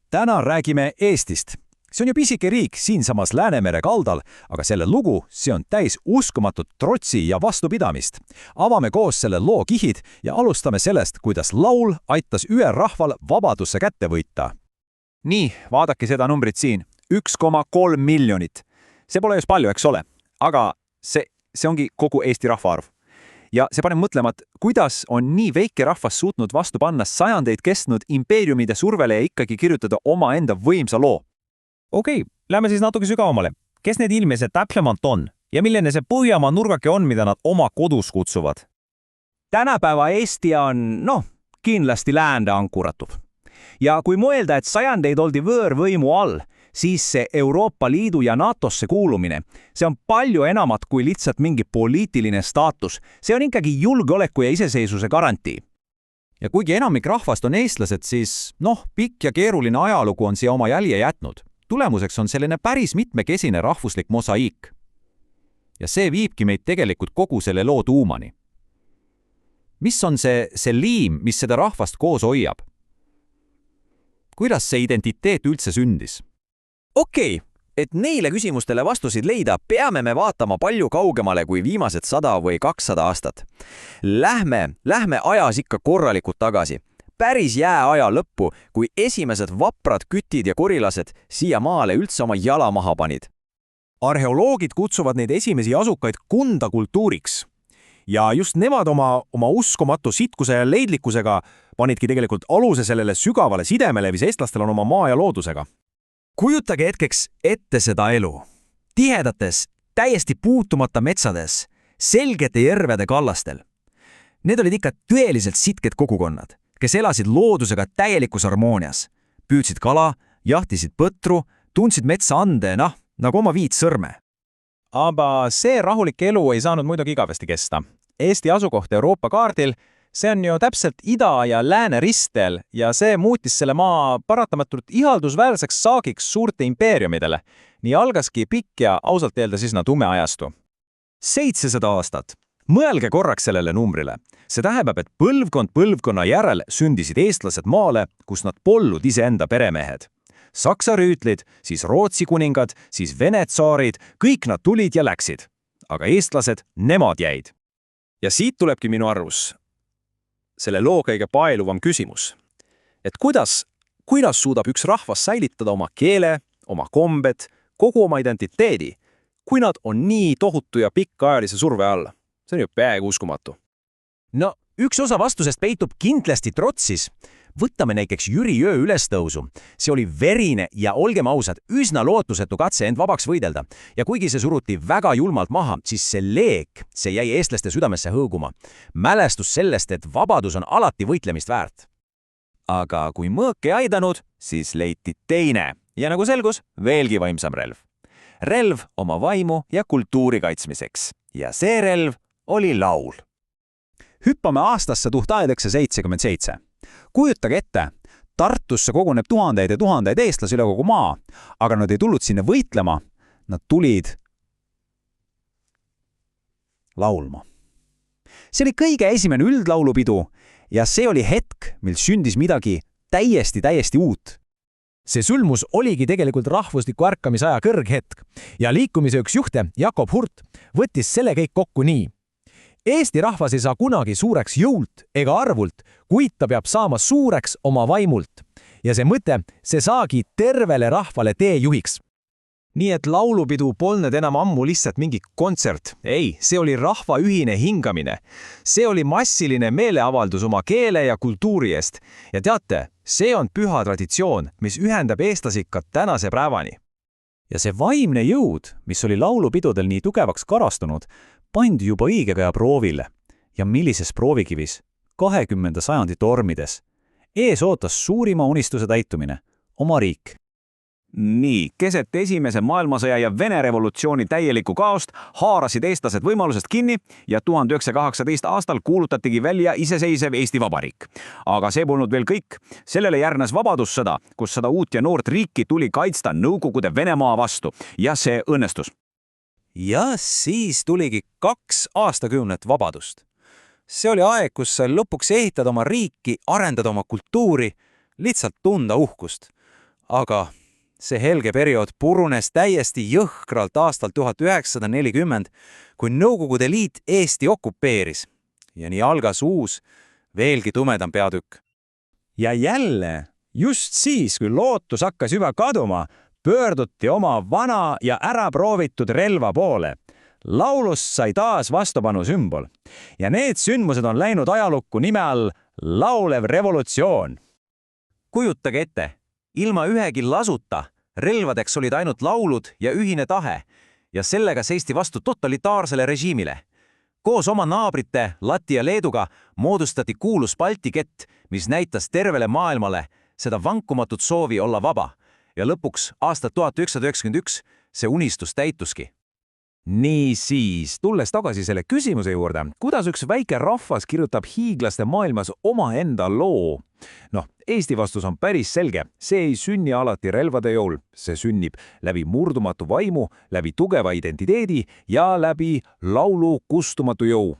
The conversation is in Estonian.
Täna räägime Eestist. See on ju pisike riik siinsamas Läänemere kaldal, aga selle lugu, see on täis uskumatut trotsi ja vastupidamist. Avame koos selle loo kihid ja alustame sellest, kuidas laul aitas ühe rahval vabaduse kätte võita. Nii, vaadake seda numbrit siin. 1,3 miljonit. See pole just palju, eks ole. Aga see ongi kogu Eesti rahvaarv. Ja see paneb mõtlema, et kuidas on nii väike rahvas suutnud vastu panna sajandeid kestnud impeeriumide survele ja ikkagi kirjutada omaenda võimsa loo. Okei, lähme siis natuke sügavamale. Kes need inimesed täpsemalt on ja milline see Põhjamaa nurgake on, mida nad oma kodus kutsuvad? Tänapäeva Eesti on, kindlasti läände ankuratuv. Ja kui mõelda, et sajandeid oldi võõrvõimu all, siis see Euroopa Liidu ja NATOsse kuulumine, see on palju enamat kui lihtsalt mingi poliitiline staatus. See on ikkagi julgeoleku ja iseseisvuse garantii. Ja kuigi enamik rahvast on eestlased, siis pikk ja keeruline ajalugu on siia oma jälje jätnud. Tulemuseks on selline päris mitmekesine rahvuslik mosaiik. Ja see viibki meid tegelikult kogu selle loo tuumani. Mis on see liim, mis seda rahvast koos hoiab? Kuidas see identiteet üldse sündis? Okei, et neile küsimustele vastusid leida, peame me vaatama palju kaugemale kui viimased 100 või 200 aastat. Lähme ajas ikka korralikult tagasi. Päris jääaja lõppu, kui esimesed vaprad kütid ja korilased siia maale üldse oma jala maha panid. Arheoloogid kutsuvad neid esimesi asukaid Kunda kultuuriks. Ja just nemad oma uskumatu sitkuse ja leidlikkusega panidki tegelikult aluse sellele sügavale sidemele, mis eestlastel on oma maa ja loodusega. Kujutage hetkeks ette seda elu. Tihedates, täiesti puutumata metsades, selgete järvede kallastel. Need olid ikka tõeliselt sitked kogukonnad, kes elasid loodusega täielikus harmoonias. Püüdsid kala, jahtisid põtru, tundsid metsa ande, nagu oma 5 sõrme. Aga see rahulik elu ei saanud muidugi igavesti kesta. Eesti asukoht Euroopa kaardil, see on ju täpselt ida- ja lääne ristel ja see muutis selle maa paratamatult ihaldusväärseks saagiks suurte impeeriumidele. Nii algaski pikk ja ausalt öeldes üsna tume ajastu. 700 aastat. Mõelge korraks sellele numbrile. See tähendab, et põlvkond põlvkonna järel sündisid eestlased maale, kus nad pollud iseenda peremehed. Saksa rüütlid, siis Rootsi kuningad, siis Vene tsaarid, kõik nad tulid ja läksid. Aga eestlased, nemad jäid. Ja siit tulebki minu arvus selle loo kõige paeluvam küsimus. Et kuidas suudab üks rahvas säilitada oma keele, oma kombed, kogu oma identiteedi, kui nad on nii tohutu ja pikaajalise surve all? See on ju peaaegu uskumatu. Üks osa vastusest peitub kindlasti trotsis. Võtame näiteks Jüri Jõe ülestõusu. See oli verine ja olgem ausad, üsna lootusetu katse end vabaks võidelda. Ja kuigi see suruti väga julmalt maha, siis see leek, see jäi eestlaste südamesse hõõguma. Mälestus sellest, et vabadus on alati võitlemist väärt. Aga kui mõõk ei aidanud, siis leiti teine ja nagu selgus, veelgi vaimsam relv. Relv oma vaimu ja kultuuri kaitsmiseks. Ja see relv oli laul. Hüppame aastasse 1977. Kujutage ette, Tartusse koguneb tuhandeid ja tuhandeid eestlasi üle kogu maa, aga nad ei tulnud sinna võitlema, nad tulid laulma. See oli kõige esimene üldlaulupidu ja see oli hetk, mil sündis midagi täiesti uut. See sülmus oligi tegelikult rahvusliku ärkamisaja kõrghetk ja liikumise üks juhte, Jakob Hurt, võttis selle kõik kokku nii. Eesti rahvas ei saa kunagi suureks jõult ega arvult, kuid ta peab saama suureks oma vaimult. Ja see mõte, see saagi tervele rahvale teejuhiks. Nii et laulupidu polnud enam ammu lihtsalt mingi kontsert. Ei, see oli rahva ühine hingamine. See oli massiline meeleavaldus oma keele ja kultuuri eest. Ja teate, see on püha traditsioon, mis ühendab eestlasi ka tänase päevani. Ja see vaimne jõud, mis oli laulupidudel nii tugevaks karastunud, pandi juba õigega proovile. Ja millises proovikivis? 20. sajandi tormides. Ees ootas suurima unistuse täitumine, oma riik. Nii, keset esimese maailmasõja ja Vene revolutsiooni täielikku kaost haarasid eestlased võimalusest kinni ja 1918 aastal kuulutatigi välja iseseisev Eesti Vabariik. Aga see polnud veel kõik. Sellele järgnes vabadussõda, kus seda uut ja noort riiki tuli kaitsta Nõukogude Venemaa vastu ja see õnnestus. Ja siis tuligi 2 aastakümnet vabadust. See oli aeg, kus lõpuks ehitad oma riiki, arendada oma kultuuri, lihtsalt tunda uhkust. Aga see helge periood purunes täiesti jõhkralt aastal 1940, kui Nõukogude Liit Eesti okupeeris. Ja nii algas uus, veelgi tumedam peatükk. Ja jälle, just siis, kui lootus hakkas juba kaduma, pöörduti oma vana ja äraproovitud relva poole. Laulust sai taas vastupanu sümbol. Ja need sündmused on läinud ajalukku nime all laulev revolutsioon. Kujutage ette, ilma ühegi lasuta relvadeks olid ainult laulud ja ühine tahe ja sellega seisti vastu totalitaarsele režiimile. Koos oma naabrite Läti ja Leeduga moodustati kuulus Balti kett, mis näitas tervele maailmale seda vankumatut soovi olla vaba. Ja lõpuks aastat 1991 see unistus täituski. Niisiis, tulles tagasi selle küsimuse juurde, kuidas üks väike rahvas kirjutab hiiglaste maailmas omaenda loo? Eesti vastus on päris selge. See ei sünni alati relvade jõul. See sünnib läbi murdumatu vaimu, läbi tugeva identiteedi ja läbi laulu kustumatu jõu.